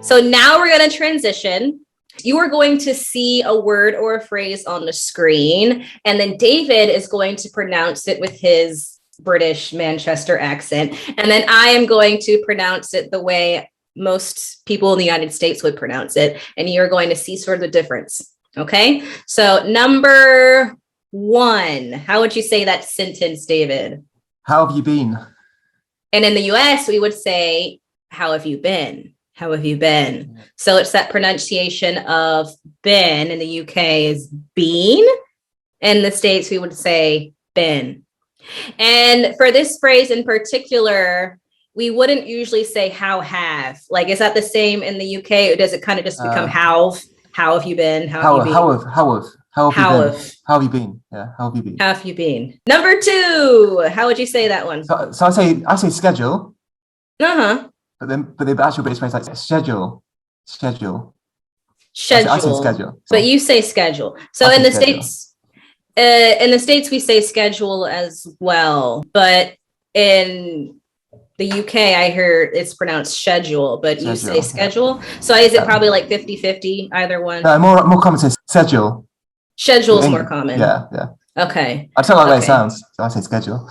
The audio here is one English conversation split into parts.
So now we're going to transition. You are going to see a word or a phrase on the screen, and then David is going to pronounce it with his British Manchester accent. And then I am going to pronounce it the way most people in the United States would pronounce it. And you're going to see sort of the difference. Okay. So number 1, how would you say that sentence, David? How have you been? And in the US, we would say, how have you been? How have you been? So it's that pronunciation of been. In the UK is ɓɪn. In the States, we would say been. And for this phrase in particular, we wouldn't usually say how have. Like, is that the same in the UK, or does it kind of just become how? How have you been? How have you been? Yeah, how have you been? How have you been? Number 2, how would you say that one? So I say schedule. Uh-huh. But the actual British phrase like schedule. Schedule. I say schedule. But you say schedule. So in the States, we say schedule as well. But in the UK, I heard it's pronounced schedule, but you say schedule. Yeah. So is it probably like 50-50, either one? No, more common to schedule. Schedule is more common. Yeah. Okay. I don't like the way it sounds, so I say schedule.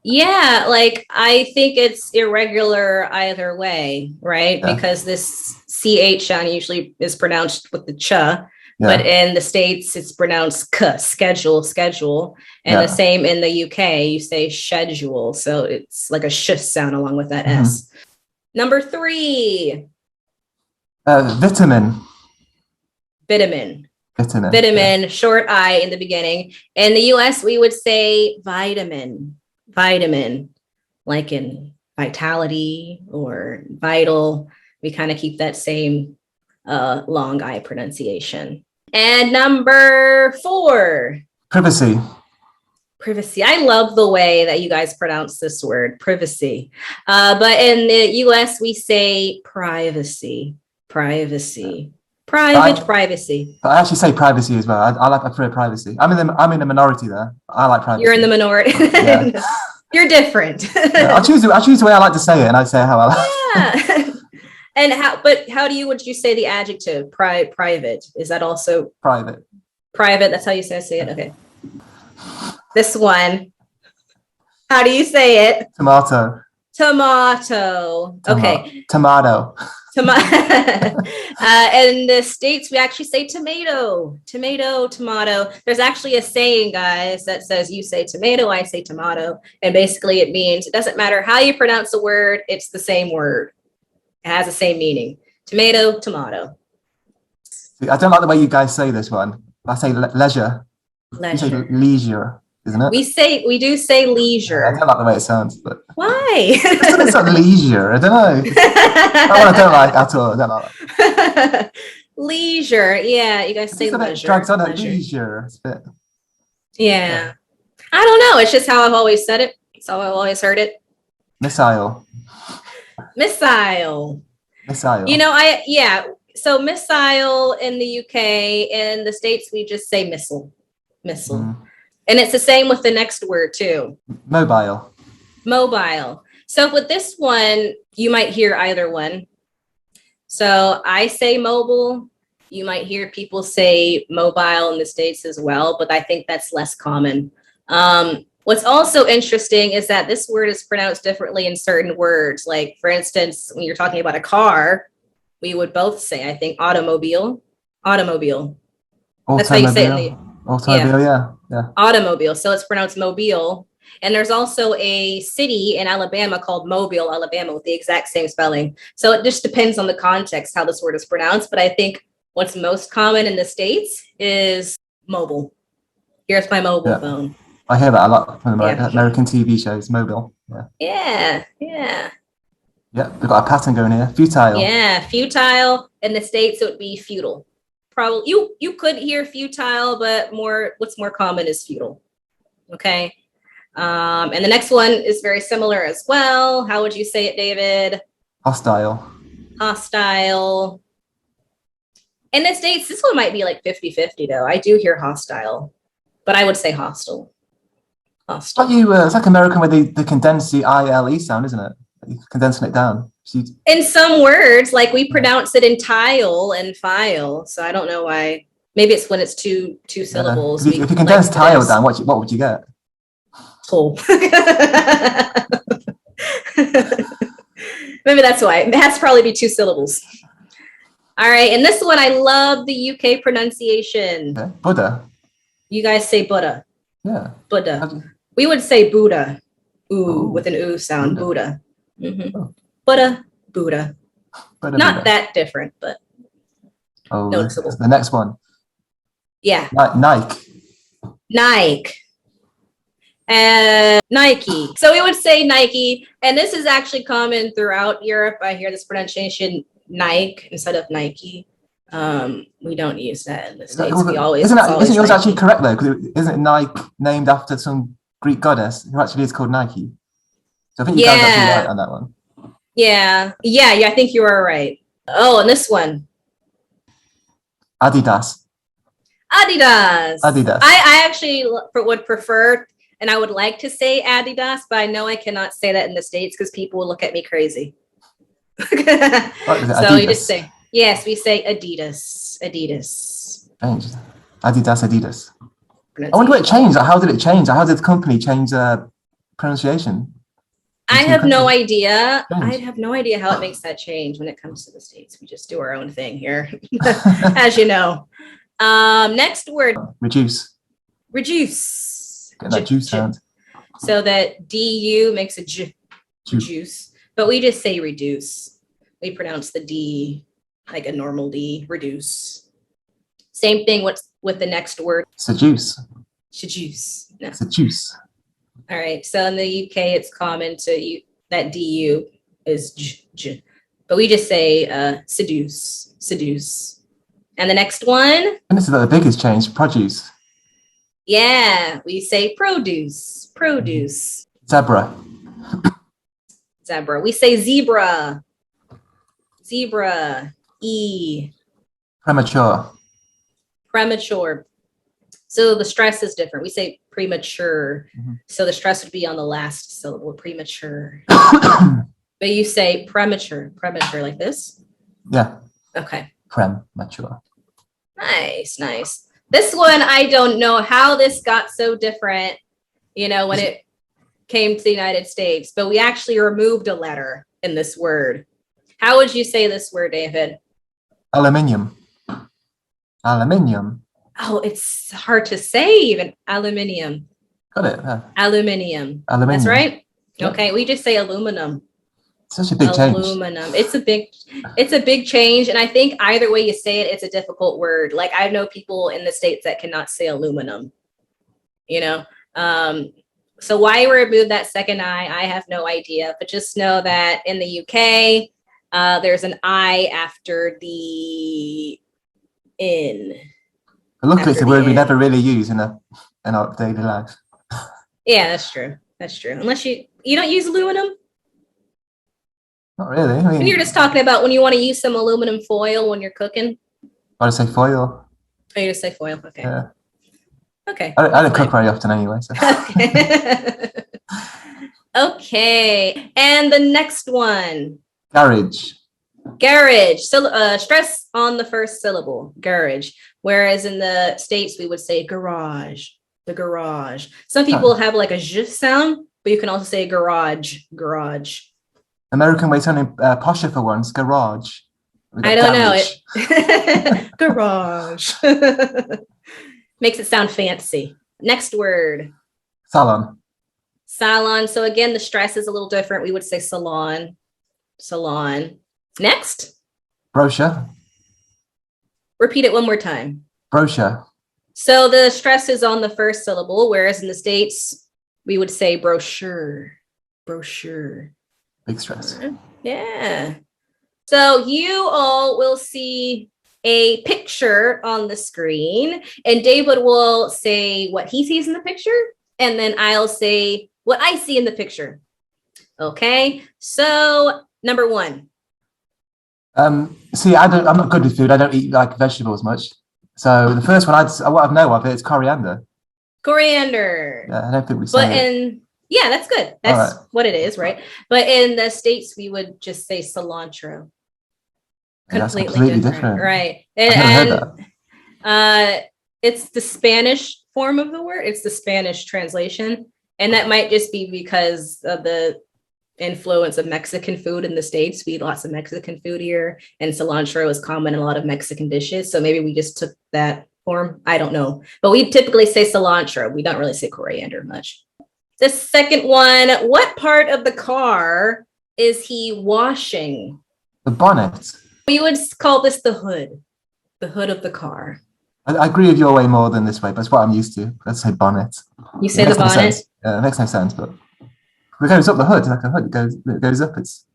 Yeah, like I think it's irregular either way, right? Yeah. Because this CH sound usually is pronounced with the ch, but in the States it's pronounced k, schedule. And the same in the UK, you say schedule. So it's like a sh sound along with that S. Number 3. Vitamin. Vitamin, short I in the beginning. In the US, we would say vitamin, like in vitality or vital. We kind of keep that same long I pronunciation. And number 4. Privacy. I love the way that you guys pronounce this word, privacy. But in the US, we say privacy. Privacy. I actually say privacy as well. I prefer privacy. I'm in the minority there. I like privacy. You're in the minority. Yeah. You're different. I choose the way I like to say it, and I say how I like. Yeah. And would you say the adjective private? Is that also private? Private. That's how you say it. Okay. This one. How do you say it? Tomato. Okay. Tomato. In the States, we actually say tomato. There's actually a saying, guys, that says you say tomato, I say tomato. And basically it means it doesn't matter how you pronounce the word, it's the same word. It has the same meaning. Tomato. See, I don't like the way you guys say this one. I say leisure. You say leisure, isn't it? We do say leisure. I don't like the way it sounds, but why? It's not leisure. I don't know. I don't like at all. I don't like that. Leisure. Yeah, you guys say leisure. Drags on at leisure. It's a bit. Yeah. I don't know. It's just how I've always said it. It's how I've always heard it. Missile. You know, so missile in the UK, in the States, we just say missile. And it's the same with the next word too. Mobile. So with this one, you might hear either one. So I say mobile. You might hear people say mobile in the States as well, but I think that's less common. What's also interesting is that this word is pronounced differently in certain words. Like, for instance, when you're talking about a car, we would both say, I think, automobile. That's how you say it. Automobile, yeah. Automobile. So it's pronounced mobile. And there's also a city in Alabama called Mobile, Alabama, with the exact same spelling. So it just depends on the context how this word is pronounced. But I think what's most common in the States is mobile. Here's my mobile phone. I hear that a lot from American TV shows, mobile. Yeah. Yeah, we've got a pattern going here. Futile. Yeah, futile. In the States, it would be futile. Probably you could hear futile, but what's more common is futile. Okay. And the next one is very similar as well. How would you say it, David? Hostile. In the States, this one might be like 50-50 though. I do hear hostile, but I would say hostile. It's like American where they condense the ILE sound, isn't it? condensing it down. In some words, like we pronounce it in tile and file. So I don't know why. Maybe it's when it's two syllables. If you condense tile down, what would you get? Hole. Maybe that's why. It has to probably be 2 syllables. All right, and this one, I love the UK pronunciation. Okay. Buddha. You guys say Buddha. Yeah. Buddha. We would say Buddha. Ooh, with an ooh sound. Buddha. Oh. Buddha. Buddha. Not that different, but noticeable. The next one. Yeah. ʻnaɪk. ʻnaɪk. And ʻnaɪki. So we would say Nike, and this is actually common throughout Europe. I hear this pronunciation ʻnaɪk instead of Nike. We don't use that in the States. We always isn't yours actually correct though? Because isn't Nike named after some Greek goddess who actually is called Nike? So I think you guys are actually right on that one. Yeah, I think you are right. Oh, and this one. Adidas. Adidas. Adidas. I actually would prefer, and I would like to say Adidas, but I know I cannot say that in the States because people will look at me crazy. So we just say, yes, we say Adidas. Adidas. Changed. Adidas, Adidas. I wonder what it changed. How did it change? How did the company change pronunciation? I have no idea. I have no idea how it makes that change when it comes to the States. We just do our own thing here, as you know. Next word. Reduce. Reduce. Get that juice sound. So that du makes a j. Juice. But we just say reduce. We pronounce the D like a normal D. Reduce. Same thing with the next word. Seduce. Seduce. No. Seduce. All right. So in the UK, it's common to that du is j. But we just say seduce. Seduce. And the next one. And this is the biggest change. Produce. Yeah. We say produce. Produce. Zebra. Zebra. We say zebra. Zebra. E. Premature. Premature. So the stress is different. We say premature. So the stress would be on the last syllable, premature. But you say premature. Premature like this? Yeah. Okay. Premature. Nice, nice. This one, I don't know how this got so different, when it came to the United States, but we actually removed a letter in this word. How would you say this word, David? Aluminium. Aluminium. Oh, it's hard to say even. Aluminium. Got it. Yeah. Aluminium. Aluminium. That's right. Yep. Okay, we just say aluminum. Such a big change. Aluminum. It's a big change, and I think either way you say it, it's a difficult word. Like I know people in the States that cannot say aluminum. So why we removed that second I have no idea. But just know that in the UK, there's an I after the in. But luckily, it's a word we never really use in our daily life. Yeah, that's true. That's true. Unless you don't use aluminum. Not really. I mean, you're just talking about when you want to use some aluminum foil when you're cooking. I just say foil. Oh, you just say foil. Okay. Yeah. Okay. I don't cook very often anyway. So. Okay. Okay. And the next one. Garage. Garage. So stress on the first syllable. Garage. Whereas in the States we would say garage. The garage. Some people have like a j sound, but you can also say garage. Garage. American way sounding posher for once. Garage. I don't know it. Garage. Makes it sound fancy. Next word. Salon. Salon. So again, the stress is a little different. We would say salon. Salon. Next. Brochure. Repeat it one more time. Brochure. So the stress is on the first syllable, whereas in the States, we would say brochure. Brochure. Big stress. Yeah. So you all will see a picture on the screen, and David will say what he sees in the picture, and then I'll say what I see in the picture. Okay. So number one. See, I'm not good with food. I don't eat like vegetables much. So the first one what I know of it is coriander. Coriander. Yeah, I don't think we say it. Yeah, that's good. That's what it is, right? But in the States, we would just say cilantro. Completely different. Right? And it's the Spanish form of the word. It's the Spanish translation, and that might just be because of the influence of Mexican food in the States. We eat lots of Mexican food here, and cilantro is common in a lot of Mexican dishes. So maybe we just took that form. I don't know, but we typically say cilantro. We don't really say coriander much. The second one, what part of the car is he washing? The bonnet. We would call this the hood of the car. I agree with your way more than this way, but it's what I'm used to. Let's say bonnet. You say the bonnet? Yeah, it makes no sense, but it goes up the hood, like a hood it goes up. It's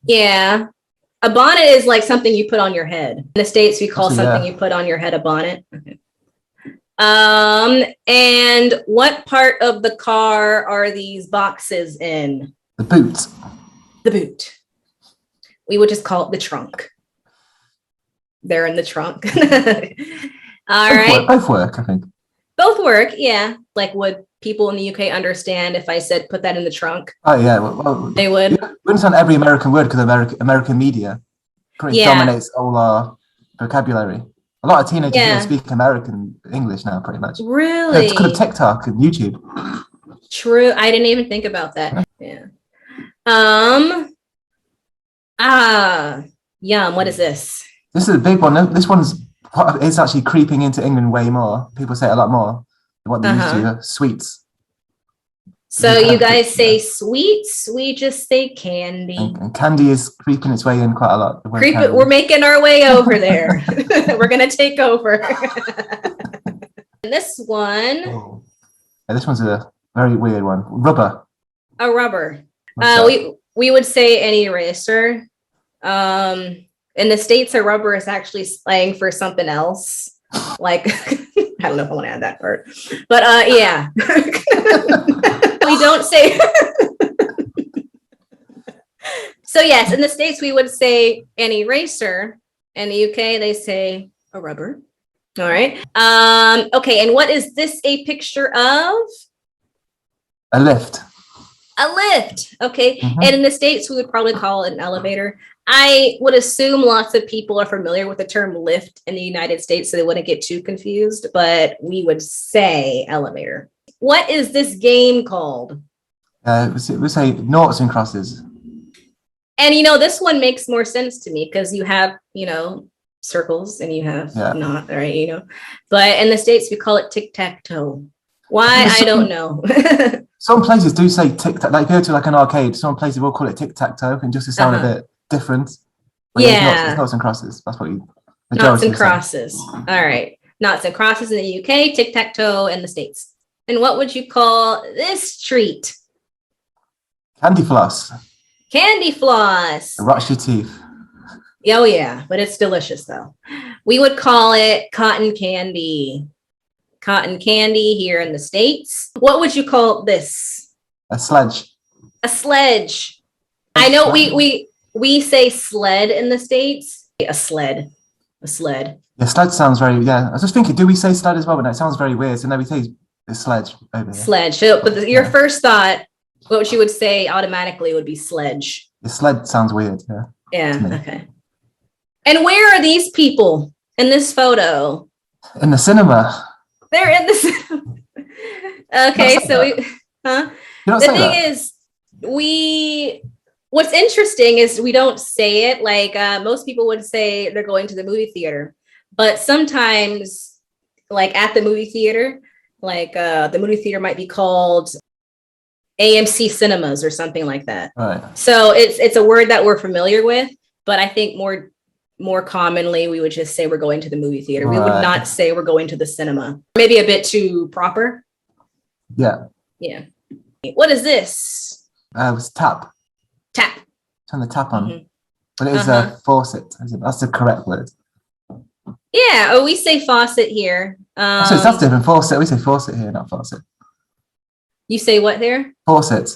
yeah. A bonnet is like something you put on your head. In the States, we call something you put on your head a bonnet. Okay. And what part of the car are these boxes in? The boot. The boot. We would just call it the trunk. They're in the trunk. All right. Both work, I think. Both work, yeah. Like, would people in the UK understand if I said put that in the trunk? Oh yeah, well they would. We understand every American word because American media pretty dominates all our vocabulary. A lot of teenagers here speak American English now, pretty much. Really? It's because of TikTok and YouTube. True. I didn't even think about that. Yeah. Yum. What is this? This is a big one. This is actually creeping into England way more. People say it a lot more than what they used to. Sweets. So you guys say sweets, we just say candy. And candy is creeping its way in quite a lot. We're making our way over there. We're going to take over. And this one. Oh. Yeah, this one's a very weird one. Rubber. A rubber. We would say an eraser. In the States, a rubber is actually slang for something else. Like, I don't know if I want to add that part. But yeah. We don't say. So yes, in the States, we would say an eraser. In the UK, they say a rubber. All right. Okay, and what is this a picture of? A lift. A lift. Okay. And in the States, we would probably call it an elevator. I would assume lots of people are familiar with the term lift in the United States, so they wouldn't get too confused, but we would say elevator. What is this game called? We say noughts and crosses. And, this one makes more sense to me because you have, circles and you have not, right, But in the States, we call it tic-tac-toe. Why? I don't know. Some places do say tic-tac, like go to like an arcade, some places will call it tic-tac-toe and just to sound a bit different. But it's noughts and crosses. That's what you. Noughts and crosses. All right. Noughts and crosses in the UK, tic-tac-toe in the States. And what would you call this treat? Candy floss. Candy floss. It rots your teeth. Oh yeah, but it's delicious though. We would call it cotton candy. Cotton candy here in the States. What would you call this? A sledge. A sledge. I know we say sled in the States. A sled. A sled. Yeah, sled sounds very, I was just thinking, do we say sled as well? But no, it sounds very weird. So no, we say a sledge over here. Sledge. So, but your first thought, what you would say automatically would be sledge. The sled sounds weird, yeah. Yeah, okay. And where are these people in this photo? In the cinema. They're in the cinema. Okay, so the thing is, what's interesting is we don't say it like most people would say they're going to the movie theater, but sometimes like at the movie theater, like the movie theater might be called AMC Cinemas or something like that. Right. So it's a word that we're familiar with, but I think more commonly we would just say we're going to the movie theater. Right. We would not say we're going to the cinema. Maybe a bit too proper. Yeah. Yeah. What is this? It was tap. Tap. Turn the tap on. But it is a faucet. That's the correct word. Yeah. We say faucet here. So that's different. Faucet. We say faucet here, not faucet. You say what there? Faucet.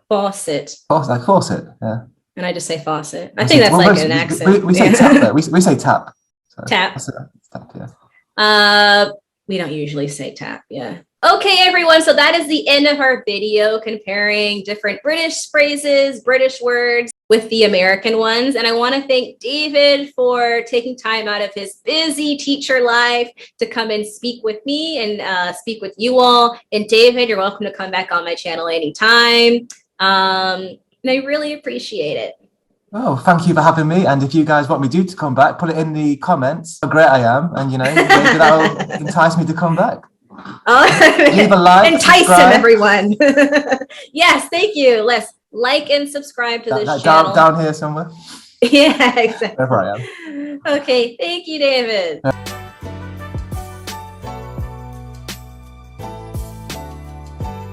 Faucet. Faucet, like faucet, yeah. And I just say faucet. I think that's like an accent. We say tap though. We say tap. So tap. Tap, yeah. We don't usually say tap, yeah. Okay, everyone. So that is the end of our video comparing different British phrases, British words with the American ones. And I want to thank David for taking time out of his busy teacher life to come and speak with me and speak with you all. And David, you're welcome to come back on my channel anytime. And I really appreciate it. Oh, thank you for having me. And if you guys want me to come back, put it in the comments how great I am. And, you know, maybe that'll entice me to come back. Leave a like, entice subscribe. him, everyone. Yes, thank you. Let's like and subscribe to this channel. Down here somewhere. Yeah, exactly. Wherever I am. Okay, thank you, David.